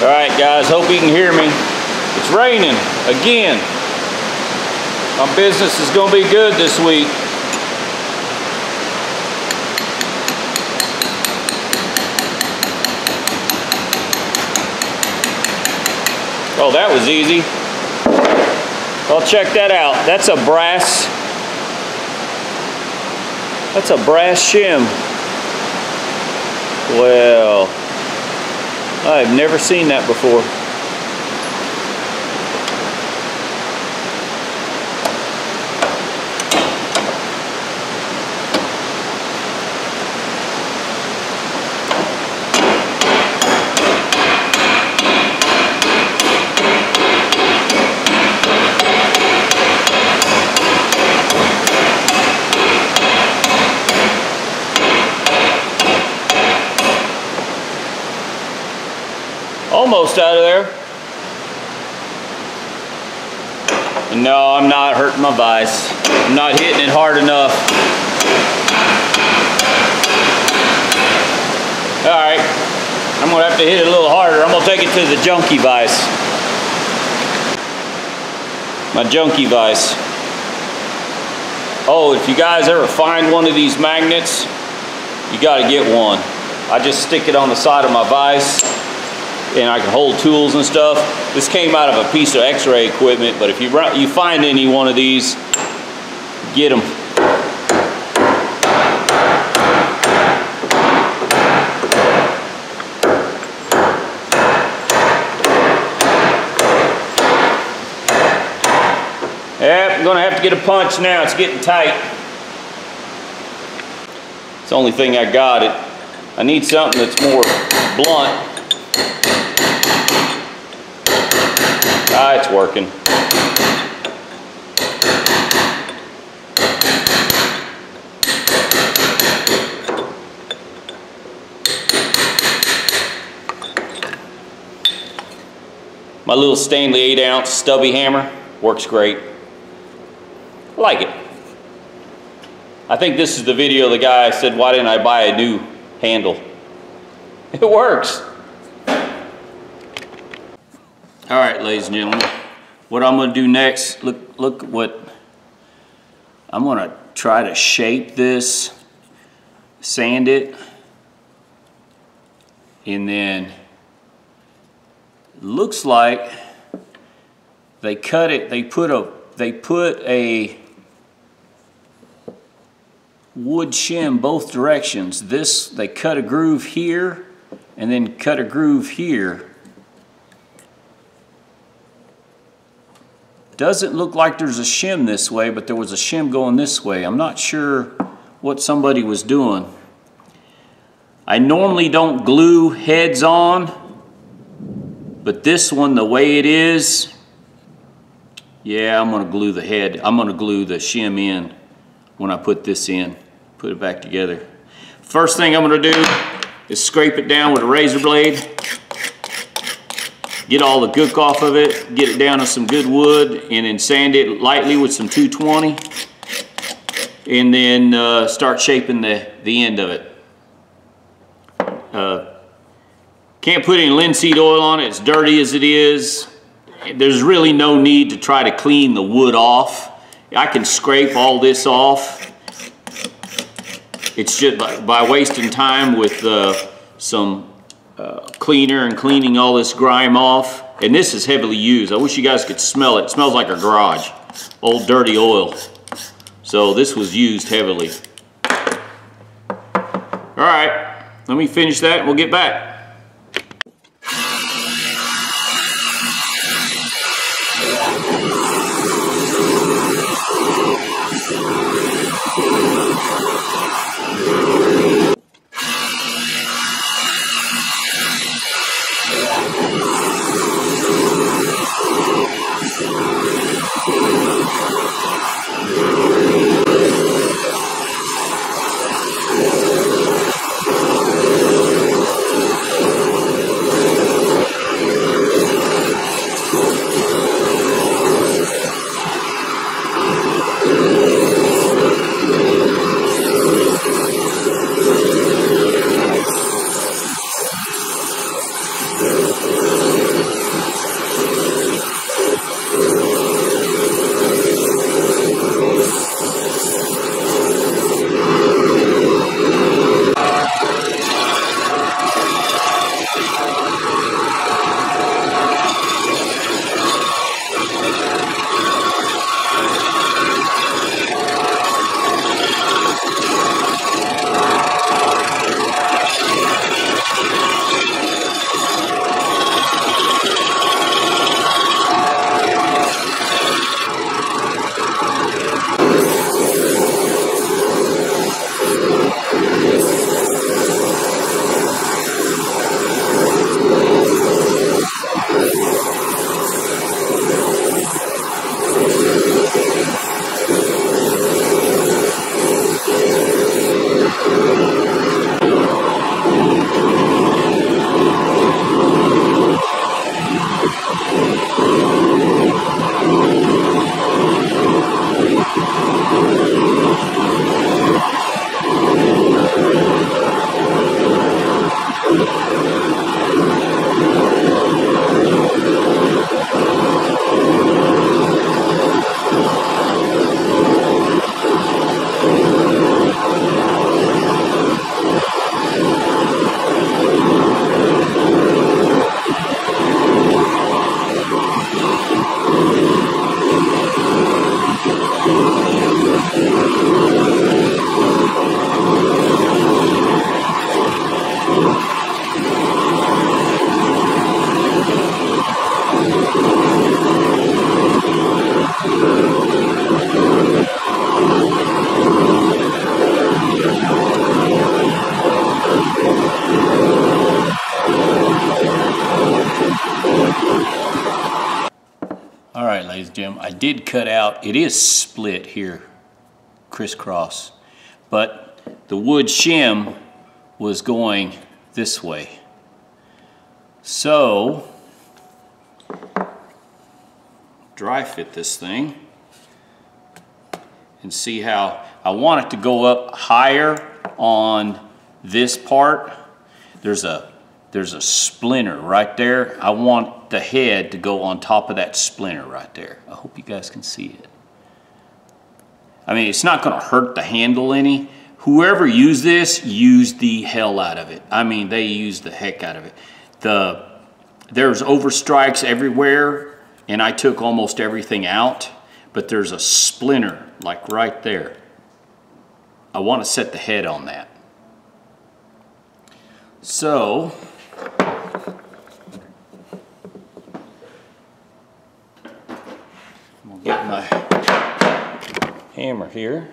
Alright guys, hope you can hear me. It's raining again. My business is going to be good this week. Oh, that was easy. Well, check that out. That's a brass shim. Well, I've never seen that before. Almost out of there. No, I'm not hurting my vise. I'm not hitting it hard enough. Alright, I'm going to have to hit it a little harder. I'm going to take it to the junkie vise. My junkie vise. Oh, if you guys ever find one of these magnets, you got to get one. I just stick it on the side of my vise, and I can hold tools and stuff. This came out of a piece of x-ray equipment, but if you find any one of these, get them. Yep, I'm gonna have to get a punch now. It's getting tight. It's the only thing I got. I need something that's more blunt. Ah, it's working. My little Stanley 8-ounce stubby hammer works great. I like it. I think this is the video the guy said, why didn't I buy a new handle? It works. All right, ladies and gentlemen, what I'm going to do next, look what, I'm going to try to shape this, sand it, and then looks like they cut it, they put a wood shim both directions. This, they cut a groove here and then cut a groove here. Doesn't look like there's a shim this way, but there was a shim going this way. I'm not sure what somebody was doing. I normally don't glue heads on, but this one, the way it is, yeah, I'm gonna glue the head. I'm gonna glue the shim in when I put this in, put it back together. First thing I'm gonna do is scrape it down with a razor blade. Get all the gook off of it, get it down to some good wood, and then sand it lightly with some 220, and then start shaping the end of it. Can't put any linseed oil on it, it's dirty as it is. There's really no need to try to clean the wood off. I can scrape all this off. It's just by wasting time with some cleaner and cleaning all this grime off. And this is heavily used. I wish you guys could smell it. It smells like a garage. Old dirty oil. So this was used heavily. Alright, let me finish that and we'll get back. All right, ladies and gentlemen, I did cut out, it is split here, crisscross, but the wood shim was going this way. So, dry fit this thing and see how I want it to go up higher on this part. There's a splinter right there. I want the head to go on top of that splinter right there. I hope you guys can see it. I mean, it's not gonna hurt the handle any. Whoever used this used the hell out of it. I mean, they used the heck out of it. There's overstrikes everywhere, and I took almost everything out, but there's a splinter like right there. I want to set the head on that. So, I'm gonna get my hammer here.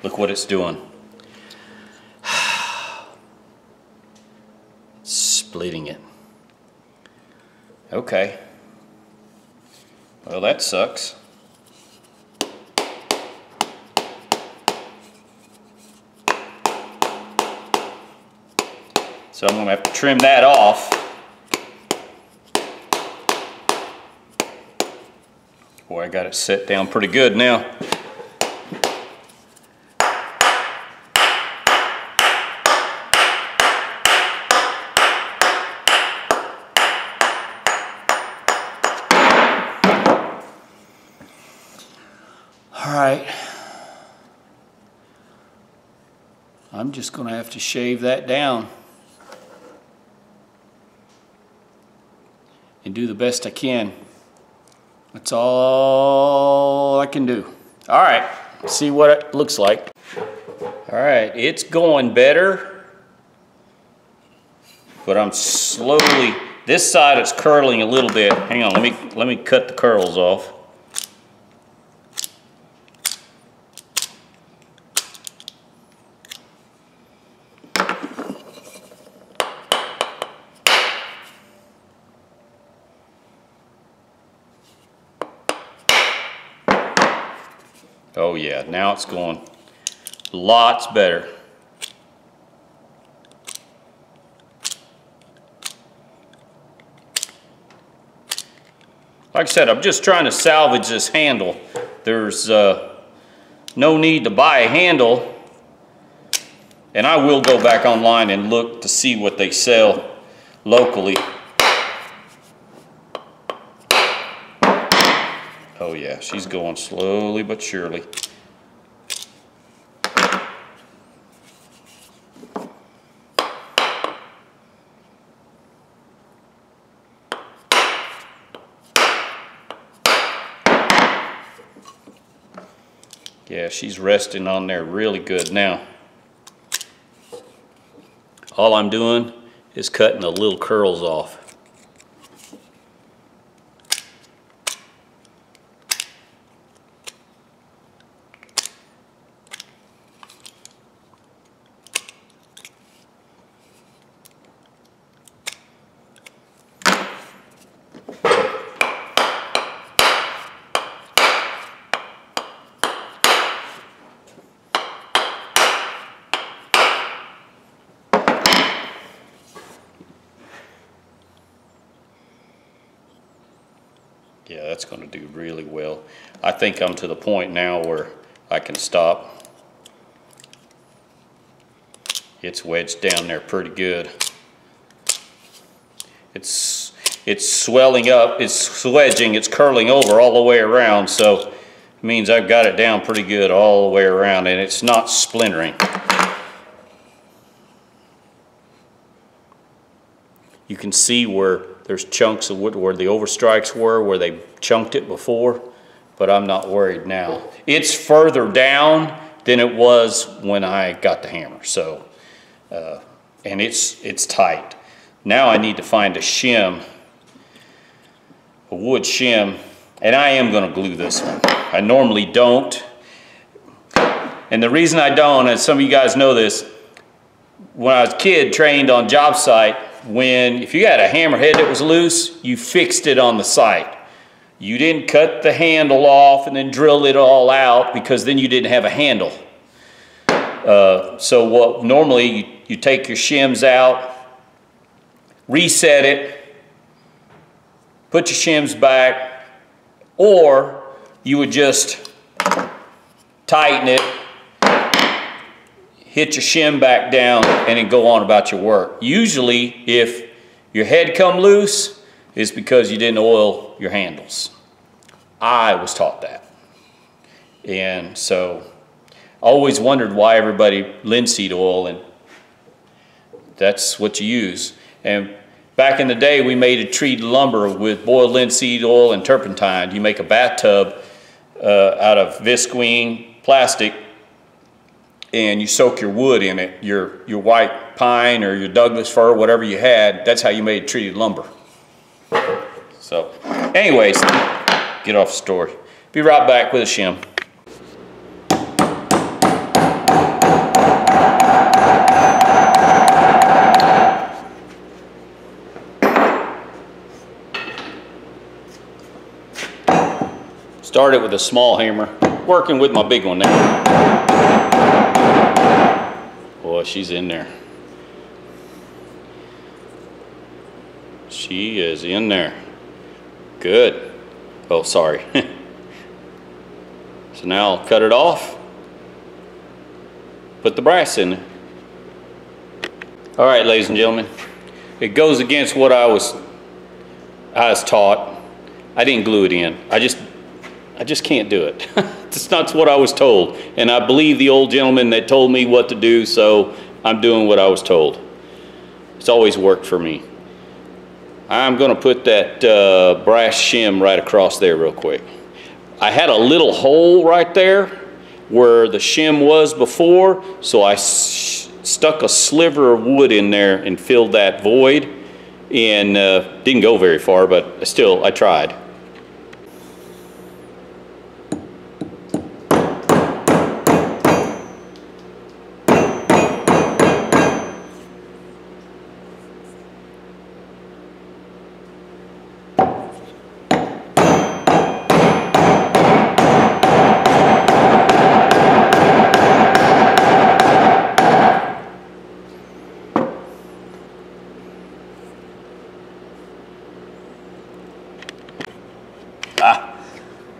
Look what it's doing. Splitting it. Okay. Well, that sucks. So I'm going to have to trim that off. Boy, I got it set down pretty good now. All right, I'm just going to have to shave that down and do the best I can. That's all I can do. All right, see what it looks like. All right, it's going better, but I'm slowly, this side it's curling a little bit. Hang on, let me cut the curls off. Oh yeah, now it's going lots better. Like I said, I'm just trying to salvage this handle. There's no need to buy a handle. And I will go back online and look to see what they sell locally. Oh yeah, she's going slowly but surely. Yeah, she's resting on there really good now. All I'm doing is cutting the little curls off. Yeah, that's going to do really well. I think I'm to the point now where I can stop. It's wedged down there pretty good. It's swelling up, it's swedging, it's curling over all the way around, so it means I've got it down pretty good all the way around, and it's not splintering. You can see where there's chunks of wood where the overstrikes were, where they chunked it before, but I'm not worried now. It's further down than it was when I got the hammer, so, and it's tight. Now I need to find a shim, a wood shim, and I am gonna glue this one. I normally don't, and the reason I don't, and some of you guys know this, when I was a kid trained on job site, if you had a hammerhead that was loose, you fixed it on the site. You didn't cut the handle off and then drill it all out, because then you didn't have a handle. So what normally you take your shims out, reset it, put your shims back, or you would just tighten it, hit your shim back down, and then go on about your work. Usually, if your head come loose, it's because you didn't oil your handles. I was taught that. And so, I always wondered why everybody linseed oil, and that's what you use. And back in the day, we made a treated lumber with boiled linseed oil and turpentine. You make a bathtub out of visqueen plastic, and you soak your wood in it, your white pine or your Douglas fir, whatever you had. That's how you made treated lumber. So, anyways, get off the story. Be right back with a shim. Started with a small hammer, working with my big one now. Boy, she's in there. She is in there. Good. Oh, sorry. So now I'll cut it off. Put the brass in there. All right, ladies and gentlemen. It goes against what I was taught. I didn't glue it in. I just can't do it. It's not what I was told. And I believe the old gentleman that told me what to do, so I'm doing what I was told. It's always worked for me. I'm gonna put that brass shim right across there real quick. I had a little hole right there where the shim was before, so I stuck a sliver of wood in there and filled that void, and didn't go very far, but still, I tried.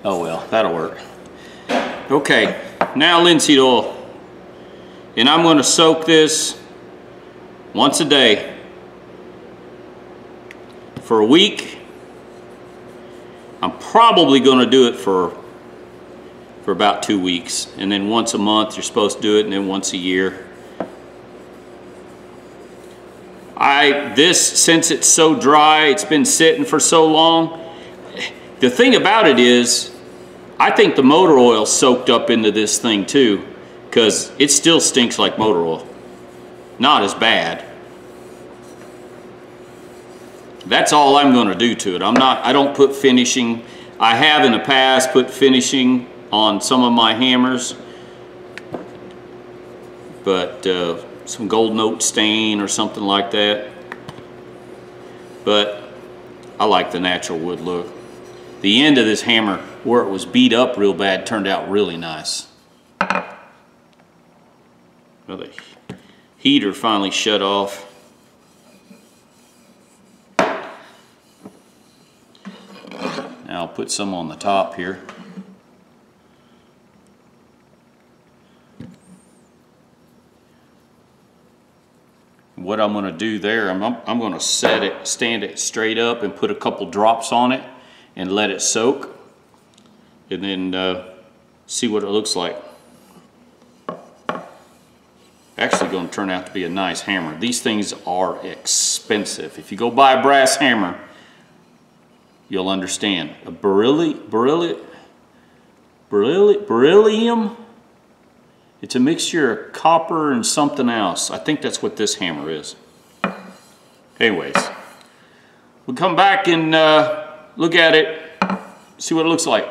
Oh well, that'll work. Okay, now linseed oil. And I'm going to soak this once a day for a week. I'm probably going to do it for about 2 weeks. And then once a month you're supposed to do it, and then once a year. Since it's so dry, it's been sitting for so long. The thing about it is, I think the motor oil soaked up into this thing too, because it still stinks like motor oil. Not as bad. That's all I'm going to do to it. I don't put finishing. I have in the past put finishing on some of my hammers, but some gold note stain or something like that. But I like the natural wood look. The end of this hammer, where it was beat up real bad, turned out really nice. Well, the heater finally shut off. Now I'll put some on the top here. What I'm going to do there, I'm going to stand it straight up and put a couple drops on it and let it soak, and then see what it looks like. actually going to turn out to be a nice hammer. These things are expensive. If you go buy a brass hammer, you'll understand. A beryllium? It's a mixture of copper and something else. I think that's what this hammer is. Anyways, we'll come back and look at it, see what it looks like.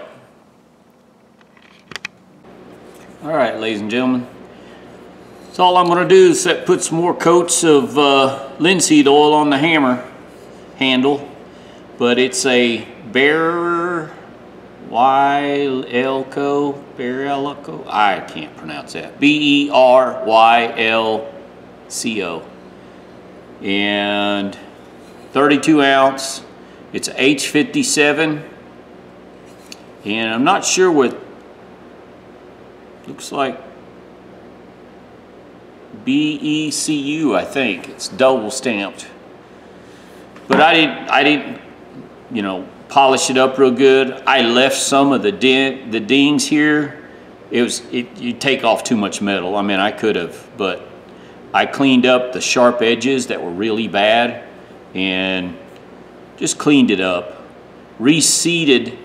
All right, ladies and gentlemen. So all I'm going to do is put some more coats of linseed oil on the hammer handle, but it's a Berylco, I can't pronounce that, Berylco, and 32 ounce, it's H57, and I'm not sure what, looks like BECU, I think. It's double stamped. But I didn't, you know, polish it up real good. I left some of the dings here. You'd take off too much metal. I mean, I could have, but I cleaned up the sharp edges that were really bad and just cleaned it up. Reseated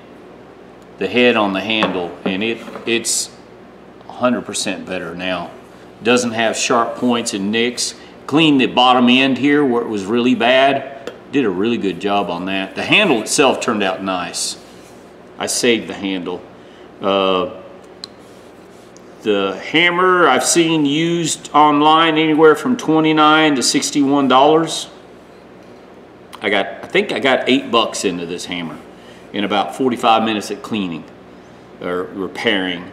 the head on the handle, and it's 100% better now. Doesn't have sharp points and nicks. Cleaned the bottom end here where it was really bad. Did a really good job on that. The handle itself turned out nice. I saved the handle. The hammer I've seen used online anywhere from $29 to $61. I think I got $8 into this hammer in about 45 minutes of cleaning or repairing,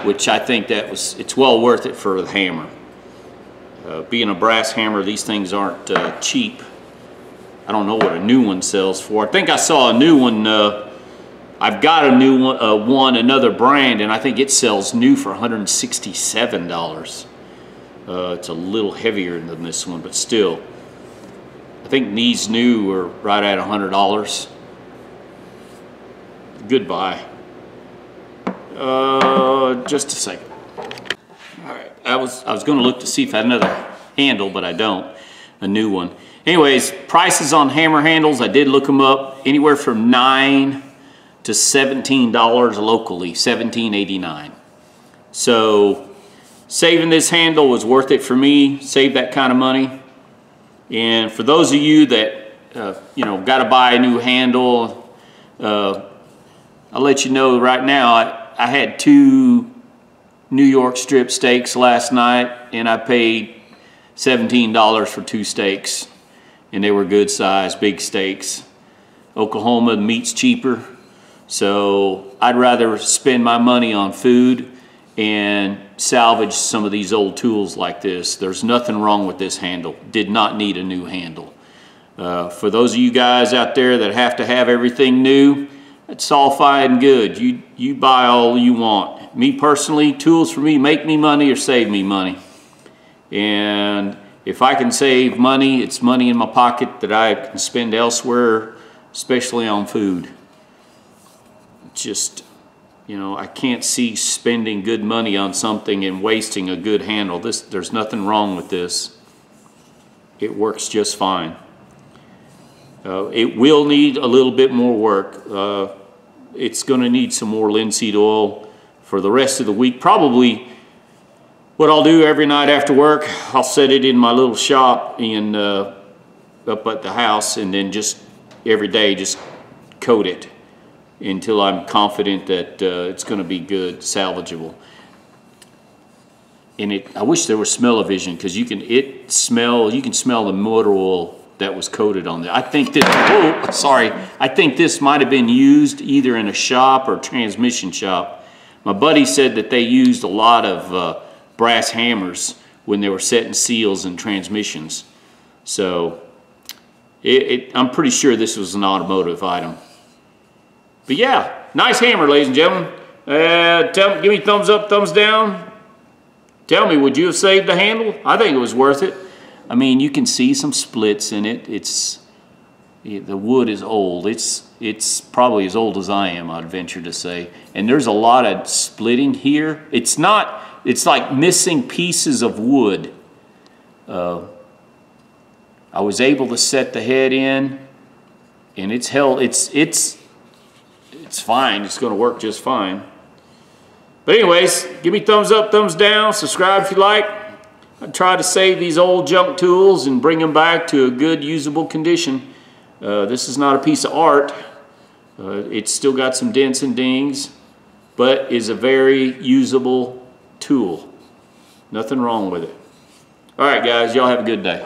which I think it's well worth it for the hammer. Being a brass hammer, these things aren't cheap. I don't know what a new one sells for. I think I saw a new one. I've got a new one, another brand, and I think it sells new for $167. It's a little heavier than this one, but still. I think these new are right at $100. Good buy. Just a second. All right, I was going to look to see if I had another handle, but I don't. A new one. Anyways, prices on hammer handles, I did look them up. Anywhere from $9 to $17 locally, $17.89. So saving this handle was worth it for me. Save that kind of money. And for those of you that you know, got to buy a new handle, I'll let you know right now. I had 2 New York strip steaks last night, and I paid $17 for 2 steaks, and they were good size, big steaks. Oklahoma, the meat's cheaper, so I'd rather spend my money on food and salvage some of these old tools like this. There's nothing wrong with this handle. Did not need a new handle. For those of you guys out there that have to have everything new, it's all fine and good. You buy all you want. Me personally, tools for me make me money or save me money. And if I can save money, it's money in my pocket that I can spend elsewhere, especially on food. Just, you know, I can't see spending good money on something and wasting a good handle. There's nothing wrong with this. It works just fine. It will need a little bit more work. It's going to need some more linseed oil for the rest of the week. Probably what I'll do every night after work, I'll set it in my little shop and up at the house, and then just every day just coat it until I'm confident that it's going to be good, salvageable. And I wish there was smell-o-vision, because you can smell the motor oil that was coated on there. I think this, I think this might have been used either in a shop or transmission shop. My buddy said that they used a lot of brass hammers when they were setting seals and transmissions. So I'm pretty sure this was an automotive item. But yeah, nice hammer, ladies and gentlemen. Give me thumbs up, thumbs down. Tell me, would you have saved the handle? I think it was worth it. I mean, you can see some splits in it. The wood is old. It's probably as old as I am, I'd venture to say. And there's a lot of splitting here. It's like missing pieces of wood I was able to set the head in, and it's held. It's fine. It's going to work just fine. But anyways, give me thumbs up, thumbs down, subscribe if you like. I try to save these old junk tools and bring them back to a good usable condition. This is not a piece of art. It's still got some dents and dings, but is a very usable tool. Nothing wrong with it. All right, guys, y'all have a good day.